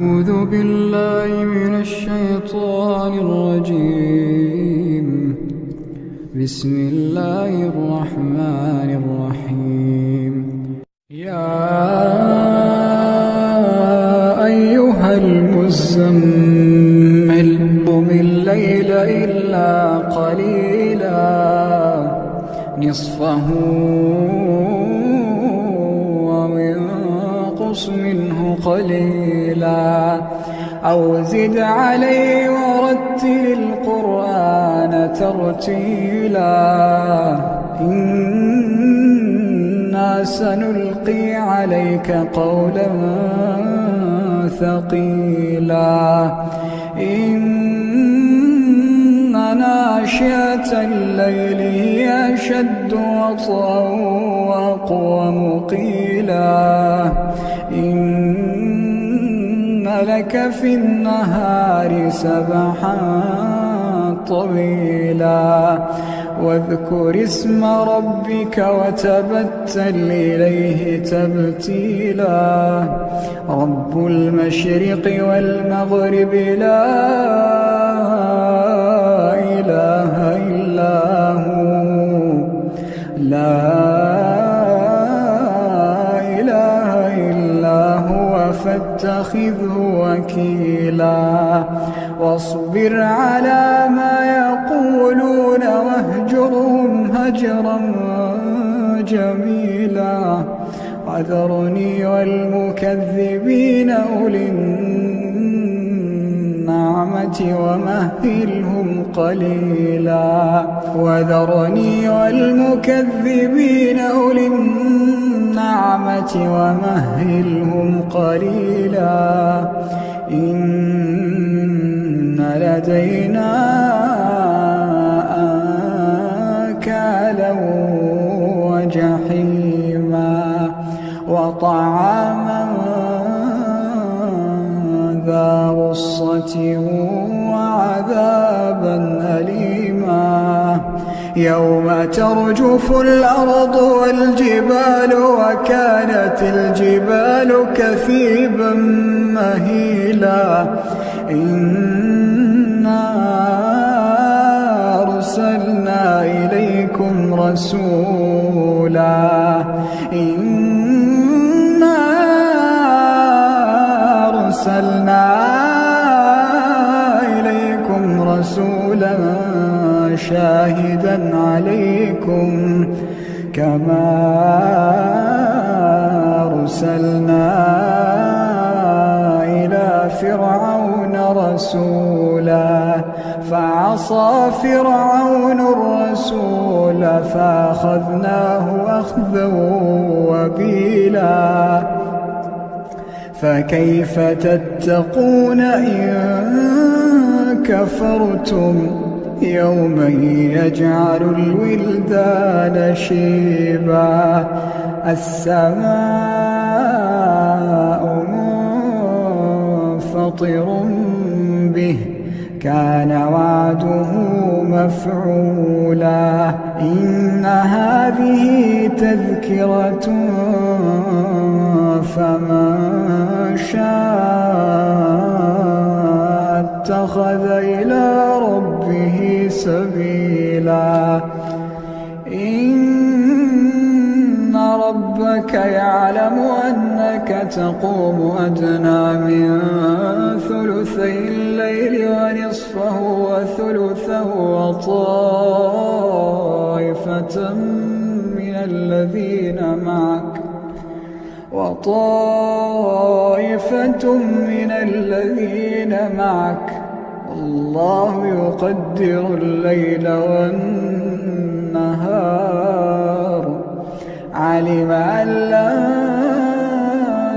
أعوذ بالله من الشيطان الرجيم. بسم الله الرحمن الرحيم. يا أيها المزمل قم الليل إلا قليلا نصفه وانقص منه قليلا أو زد عليه ورتل القرآن ترتيلا إنا سنلقي عليك قولا ثقيلا إن ناشئة الليل هي أشد وطئا وأقوم قيلا إن لك في النهار سبحا طويلا واذكر اسم ربك وتبتل إليه تبتيلا رب المشرق والمغرب لا إله إلا هو فاتخذه وكيلا واصبر على ما يقولون واهجرهم هجرا جميلا وذرني والمكذبين أولي النعمة ومهلهم قليلا وذرني والمكذبين أولي النعمة ومهلهم قليلا إن لدينا أنكالا وجحيما وطعاما ذا غصة وعذابا أليما يوم ترجف الأرض والجبال وكانت الجبال كثيبا مهيلا إنا أرسلنا إليكم رسولا إنا أرسلنا إليكم رسولا شاهدا عليكم كما أرسلنا إلى فرعون رسولا فعصى فرعون الرسول فأخذناه أخذا وبيلا فكيف تتقون إن كفرتم يوما يجعل الولدان شيبا السماء منفطر به كان وعده مفعولا إن هذه تذكرة فمن شاء اتخذ إلى ربه سبيلا إن ربك يعلم أنك تقوم أدنى من ثلثي الليل ونصفه وثلثه وطائفة من الذين معك الله يقدر الليل والنهار علم أن لا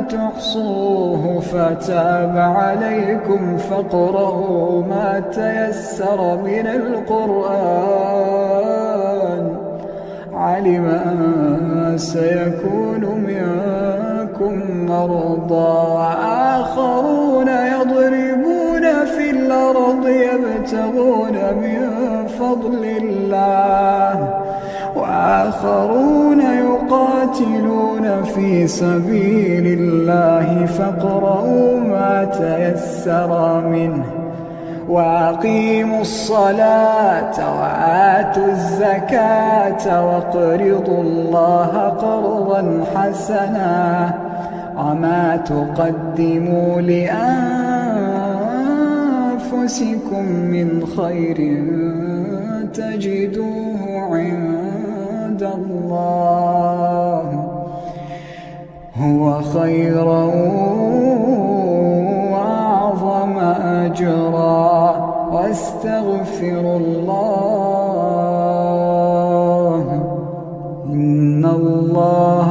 تحصوه فتاب عليكم فاقرؤوا ما تيسر من القرآن علم أن سيكون منكم مرضى وآخرون يضربون في الأرض يبتغون من فضل الله وآخرون يقاتلون في سبيل الله فاقرؤوا ما تيسر منه وأقيموا الصلاة وآتوا الزكاة وَاقْرِضُوا الله قرضا حسنا وما تقدموا لأنفسكم من خير تجدوه عند الله هو خيرا وأعظم أجرا واستغفروا الله إن الله